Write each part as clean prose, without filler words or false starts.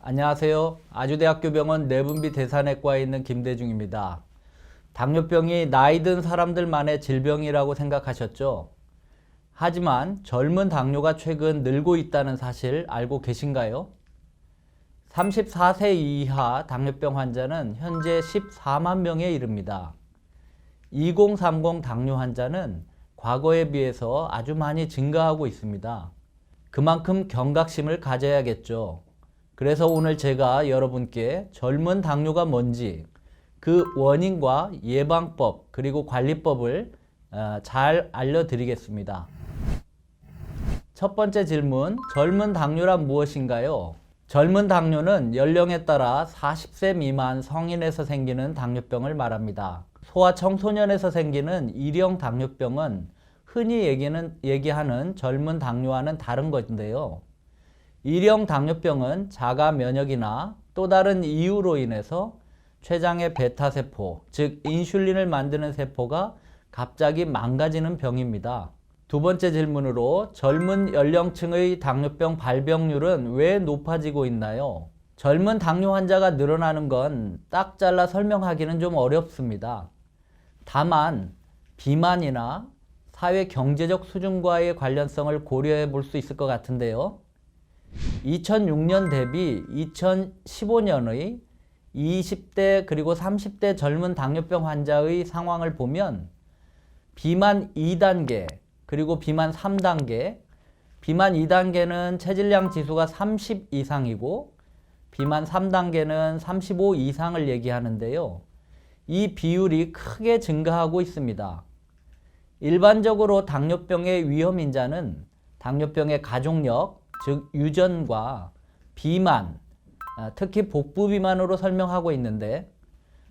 안녕하세요. 아주대학교 병원 내분비 대사내과에 있는 김대중입니다. 당뇨병이 나이 든 사람들만의 질병이라고 생각하셨죠? 하지만 젊은 당뇨가 최근 늘고 있다는 사실 알고 계신가요? 34세 이하 당뇨병 환자는 현재 14만 명에 이릅니다. 2030 당뇨 환자는 과거에 비해서 아주 많이 증가하고 있습니다. 그만큼 경각심을 가져야겠죠. 그래서 오늘 제가 여러분께 젊은 당뇨가 뭔지, 그 원인과 예방법 그리고 관리법을 잘 알려드리겠습니다. 첫 번째 질문, 젊은 당뇨란 무엇인가요? 젊은 당뇨는 연령에 따라 40세 미만 성인에서 생기는 당뇨병을 말합니다. 소아청소년에서 생기는 일형 당뇨병은 흔히 얘기하는 젊은 당뇨와는 다른 것인데요. 일형 당뇨병은 자가 면역이나 또 다른 이유로 인해서 췌장의 베타세포, 즉 인슐린을 만드는 세포가 갑자기 망가지는 병입니다. 두 번째 질문으로 젊은 연령층의 당뇨병 발병률은 왜 높아지고 있나요? 젊은 당뇨 환자가 늘어나는 건 딱 잘라 설명하기는 좀 어렵습니다. 다만 비만이나 사회 경제적 수준과의 관련성을 고려해 볼 수 있을 것 같은데요. 2006년 대비 2015년의 20대 그리고 30대 젊은 당뇨병 환자의 상황을 보면 비만 2단계 그리고 비만 3단계, 비만 2단계는 체질량 지수가 30 이상이고 비만 3단계는 35 이상을 얘기하는데요. 이 비율이 크게 증가하고 있습니다. 일반적으로 당뇨병의 위험인자는 당뇨병의 가족력, 즉 유전과 비만, 특히 복부 비만으로 설명하고 있는데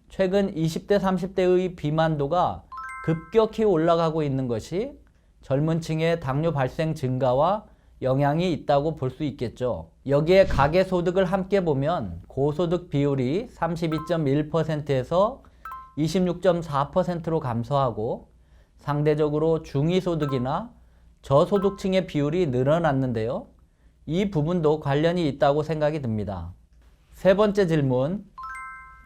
최근 20대, 30대의 비만도가 급격히 올라가고 있는 것이 젊은 층의 당뇨 발생 증가와 영향이 있다고 볼 수 있겠죠. 여기에 가계소득을 함께 보면 고소득 비율이 32.1%에서 26.4%로 감소하고 상대적으로 중위소득이나 저소득층의 비율이 늘어났는데요. 이 부분도 관련이 있다고 생각이 듭니다. 세 번째 질문,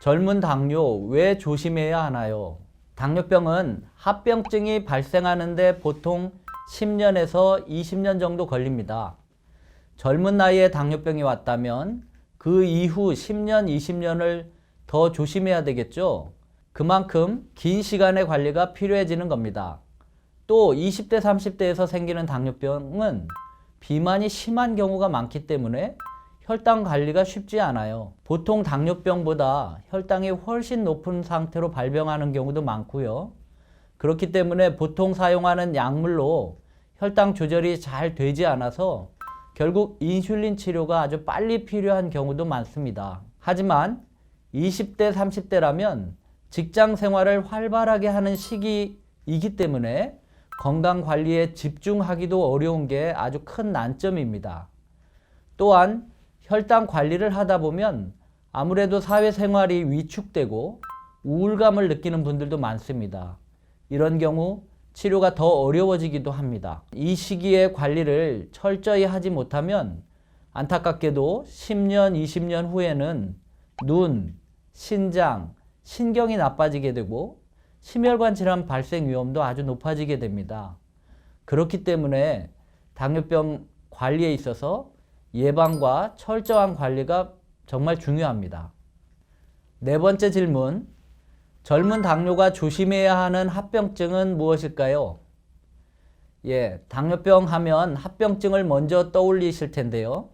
젊은 당뇨 왜 조심해야 하나요? 당뇨병은 합병증이 발생하는데 보통 10년에서 20년 정도 걸립니다. 젊은 나이에 당뇨병이 왔다면 그 이후 10년, 20년을 더 조심해야 되겠죠? 그만큼 긴 시간의 관리가 필요해지는 겁니다. 또 20대, 30대에서 생기는 당뇨병은 비만이 심한 경우가 많기 때문에 혈당 관리가 쉽지 않아요. 보통 당뇨병보다 혈당이 훨씬 높은 상태로 발병하는 경우도 많고요. 그렇기 때문에 보통 사용하는 약물로 혈당 조절이 잘 되지 않아서 결국 인슐린 치료가 아주 빨리 필요한 경우도 많습니다. 하지만 20대, 30대라면 직장 생활을 활발하게 하는 시기이기 때문에 건강 관리에 집중하기도 어려운 게 아주 큰 난점입니다. 또한 혈당 관리를 하다 보면 아무래도 사회생활이 위축되고 우울감을 느끼는 분들도 많습니다. 이런 경우 치료가 더 어려워지기도 합니다. 이 시기에 관리를 철저히 하지 못하면 안타깝게도 10년, 20년 후에는 눈, 신장, 신경이 나빠지게 되고 심혈관 질환 발생 위험도 아주 높아지게 됩니다. 그렇기 때문에 당뇨병 관리에 있어서 예방과 철저한 관리가 정말 중요합니다. 네 번째 질문, 젊은 당뇨가 조심해야 하는 합병증은 무엇일까요? 당뇨병 하면 합병증을 먼저 떠올리실 텐데요.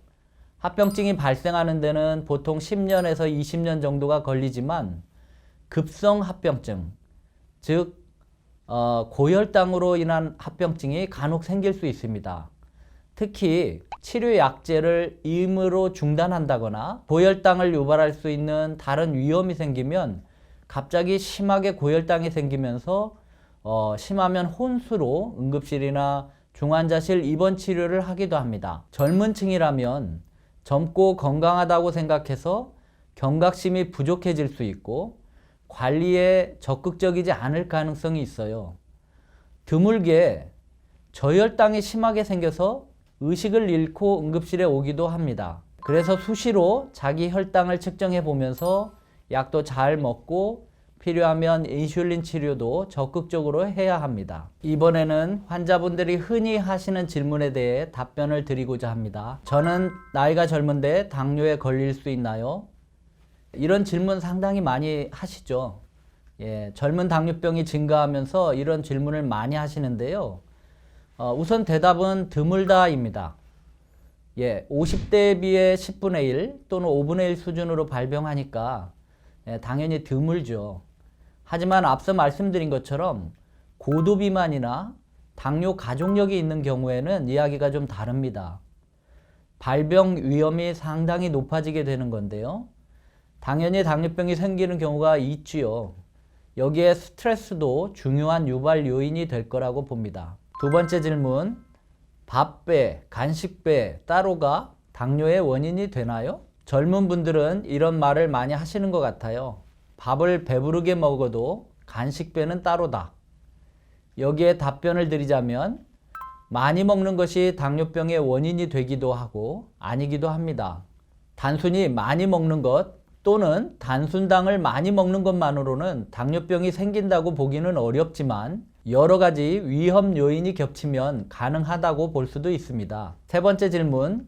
합병증이 발생하는 데는 보통 10년에서 20년 정도가 걸리지만 급성 합병증, 즉 고혈당으로 인한 합병증이 간혹 생길 수 있습니다. 특히 치료약제를 임의로 중단한다거나 고혈당을 유발할 수 있는 다른 위험이 생기면 갑자기 심하게 고혈당이 생기면서 심하면 혼수로 응급실이나 중환자실 입원 치료를 하기도 합니다. 젊은 층이라면 젊고 건강하다고 생각해서 경각심이 부족해질 수 있고 관리에 적극적이지 않을 가능성이 있어요. 드물게 저혈당이 심하게 생겨서 의식을 잃고 응급실에 오기도 합니다. 그래서 수시로 자기 혈당을 측정해 보면서 약도 잘 먹고 필요하면 인슐린 치료도 적극적으로 해야 합니다. 이번에는 환자분들이 흔히 하시는 질문에 대해 답변을 드리고자 합니다. 저는 나이가 젊은데 당뇨에 걸릴 수 있나요? 이런 질문 상당히 많이 하시죠. 젊은 당뇨병이 증가하면서 이런 질문을 많이 하시는데요. 우선 대답은 드물다입니다. 50대에 비해 10분의 1 또는 5분의 1 수준으로 발병하니까 당연히 드물죠. 하지만 앞서 말씀드린 것처럼 고도 비만이나 당뇨 가족력이 있는 경우에는 이야기가 좀 다릅니다. 발병 위험이 상당히 높아지게 되는 건데요. 당연히 당뇨병이 생기는 경우가 있지요. 여기에 스트레스도 중요한 유발 요인이 될 거라고 봅니다. 두 번째 질문, 밥배, 간식배 따로가 당뇨의 원인이 되나요? 젊은 분들은 이런 말을 많이 하시는 것 같아요. 밥을 배부르게 먹어도 간식배는 따로다. 여기에 답변을 드리자면 많이 먹는 것이 당뇨병의 원인이 되기도 하고 아니기도 합니다. 단순히 많이 먹는 것 또는 단순당을 많이 먹는 것만으로는 당뇨병이 생긴다고 보기는 어렵지만 여러 가지 위험 요인이 겹치면 가능하다고 볼 수도 있습니다. 세 번째 질문,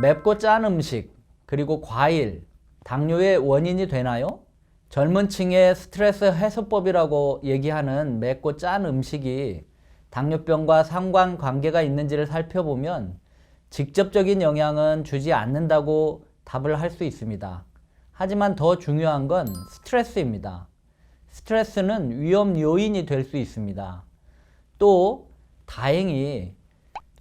맵고 짠 음식 그리고 과일, 당뇨의 원인이 되나요? 젊은 층의 스트레스 해소법이라고 얘기하는 맵고 짠 음식이 당뇨병과 상관관계가 있는지를 살펴보면 직접적인 영향은 주지 않는다고 답을 할 수 있습니다. 하지만 더 중요한 건 스트레스입니다. 스트레스는 위험 요인이 될 수 있습니다. 또 다행히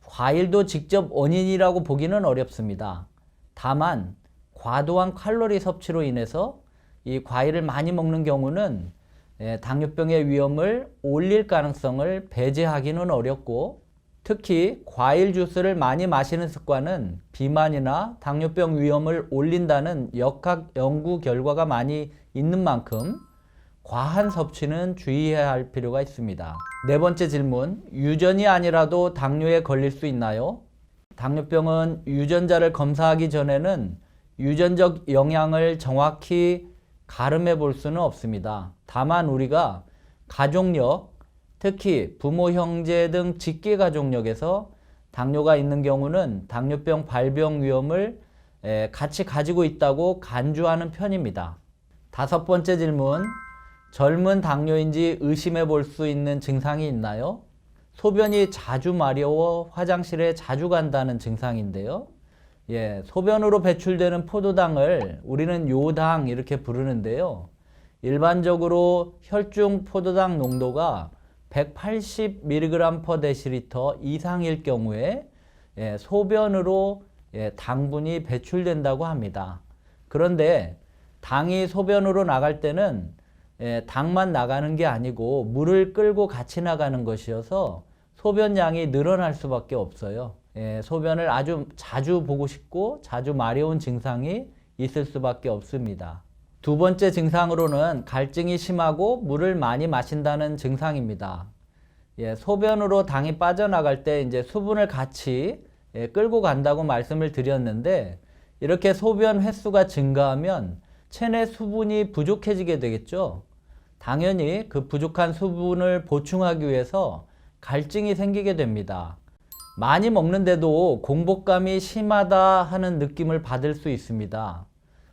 과일도 직접 원인이라고 보기는 어렵습니다. 다만 과도한 칼로리 섭취로 인해서 이 과일을 많이 먹는 경우는 당뇨병의 위험을 올릴 가능성을 배제하기는 어렵고 특히 과일 주스를 많이 마시는 습관은 비만이나 당뇨병 위험을 올린다는 역학 연구 결과가 많이 있는 만큼 과한 섭취는 주의해야 할 필요가 있습니다. 네 번째 질문, 유전이 아니라도 당뇨에 걸릴 수 있나요? 당뇨병은 유전자를 검사하기 전에는 유전적 영향을 정확히 가름해 볼 수는 없습니다. 다만 우리가 가족력, 특히 부모, 형제 등 직계 가족력에서 당뇨가 있는 경우는 당뇨병 발병 위험을 같이 가지고 있다고 간주하는 편입니다. 다섯 번째 질문, 젊은 당뇨인지 의심해 볼 수 있는 증상이 있나요? 소변이 자주 마려워 화장실에 자주 간다는 증상인데요. 소변으로 배출되는 포도당을 우리는 요당 이렇게 부르는데요. 일반적으로 혈중 포도당 농도가 180mg/dL 이상일 경우에 소변으로 당분이 배출된다고 합니다. 그런데 당이 소변으로 나갈 때는 당만 나가는 게 아니고 물을 끌고 같이 나가는 것이어서 소변량이 늘어날 수밖에 없어요. 소변을 아주 자주 보고 싶고 자주 마려운 증상이 있을 수밖에 없습니다. 두 번째 증상으로는 갈증이 심하고 물을 많이 마신다는 증상입니다. 소변으로 당이 빠져나갈 때 이제 수분을 같이 끌고 간다고 말씀을 드렸는데 이렇게 소변 횟수가 증가하면 체내 수분이 부족해지게 되겠죠. 당연히 그 부족한 수분을 보충하기 위해서 갈증이 생기게 됩니다. 많이 먹는데도 공복감이 심하다 하는 느낌을 받을 수 있습니다.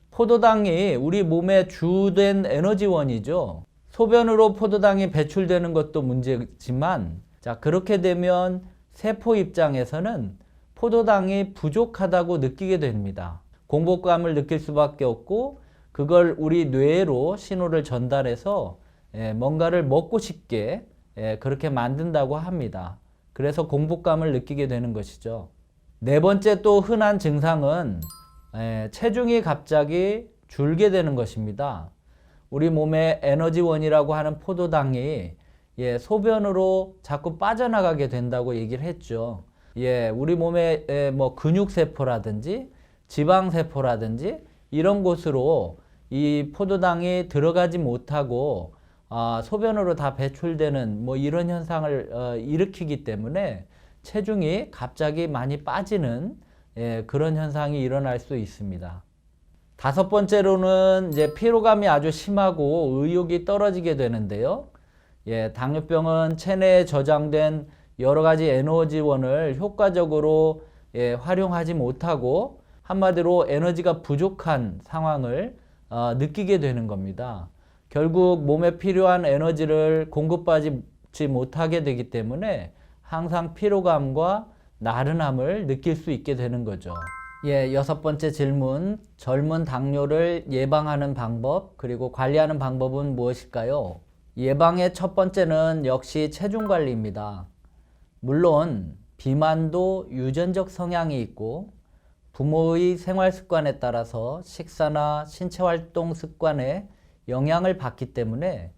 포도당이 우리 몸의 주된 에너지원이죠. 소변으로 포도당이 배출되는 것도 문제지만 그렇게 되면 세포 입장에서는 포도당이 부족하다고 느끼게 됩니다. 공복감을 느낄 수밖에 없고 그걸 우리 뇌로 신호를 전달해서 뭔가를 먹고 싶게 그렇게 만든다고 합니다. 그래서 공복감을 느끼게 되는 것이죠. 네 번째 또 흔한 증상은 체중이 갑자기 줄게 되는 것입니다. 우리 몸의 에너지원이라고 하는 포도당이 소변으로 자꾸 빠져나가게 된다고 얘기를 했죠. 우리 몸의 뭐 근육세포라든지 지방세포라든지 이런 곳으로 이 포도당이 들어가지 못하고 소변으로 다 배출되는 뭐 이런 현상을 일으키기 때문에 체중이 갑자기 많이 빠지는 그런 현상이 일어날 수 있습니다. 다섯 번째로는 이제 피로감이 아주 심하고 의욕이 떨어지게 되는데요. 당뇨병은 체내에 저장된 여러 가지 에너지원을 효과적으로 활용하지 못하고 한마디로 에너지가 부족한 상황을 느끼게 되는 겁니다. 결국 몸에 필요한 에너지를 공급받지 못하게 되기 때문에 항상 피로감과 나른함을 느낄 수 있게 되는 거죠. 여섯 번째 질문. 젊은 당뇨를 예방하는 방법, 그리고 관리하는 방법은 무엇일까요? 예방의 첫 번째는 역시 체중 관리입니다. 물론 비만도 유전적 성향이 있고 부모의 생활 습관에 따라서 식사나 신체 활동 습관에 영향을 받기 때문에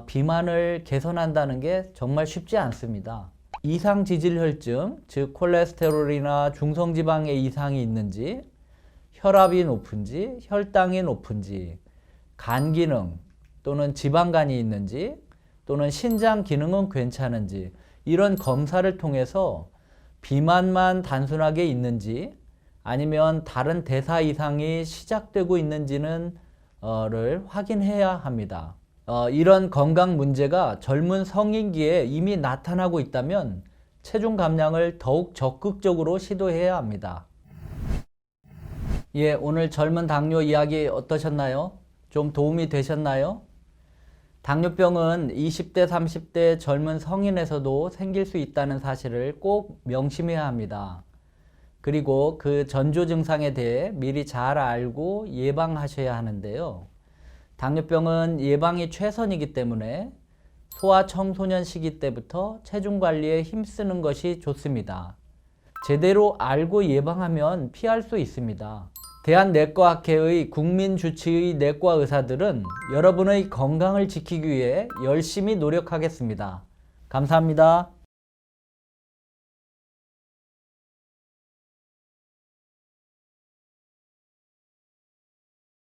비만을 개선한다는 게 정말 쉽지 않습니다. 이상 지질혈증, 즉 콜레스테롤이나 중성지방의 이상이 있는지, 혈압이 높은지, 혈당이 높은지, 간 기능 또는 지방간이 있는지, 또는 신장 기능은 괜찮은지, 이런 검사를 통해서 비만만 단순하게 있는지 아니면 다른 대사 이상이 시작되고 있는지는 확인해야 합니다. 이런 건강 문제가 젊은 성인기에 이미 나타나고 있다면 체중 감량을 더욱 적극적으로 시도해야 합니다. 오늘 젊은 당뇨 이야기 어떠셨나요? 좀 도움이 되셨나요? 당뇨병은 20대, 30대 젊은 성인에서도 생길 수 있다는 사실을 꼭 명심해야 합니다. 그리고 그 전조 증상에 대해 미리 잘 알고 예방하셔야 하는데요. 당뇨병은 예방이 최선이기 때문에 소아 청소년 시기 때부터 체중 관리에 힘쓰는 것이 좋습니다. 제대로 알고 예방하면 피할 수 있습니다. 대한내과학회의 국민주치의 내과 의사들은 여러분의 건강을 지키기 위해 열심히 노력하겠습니다. 감사합니다.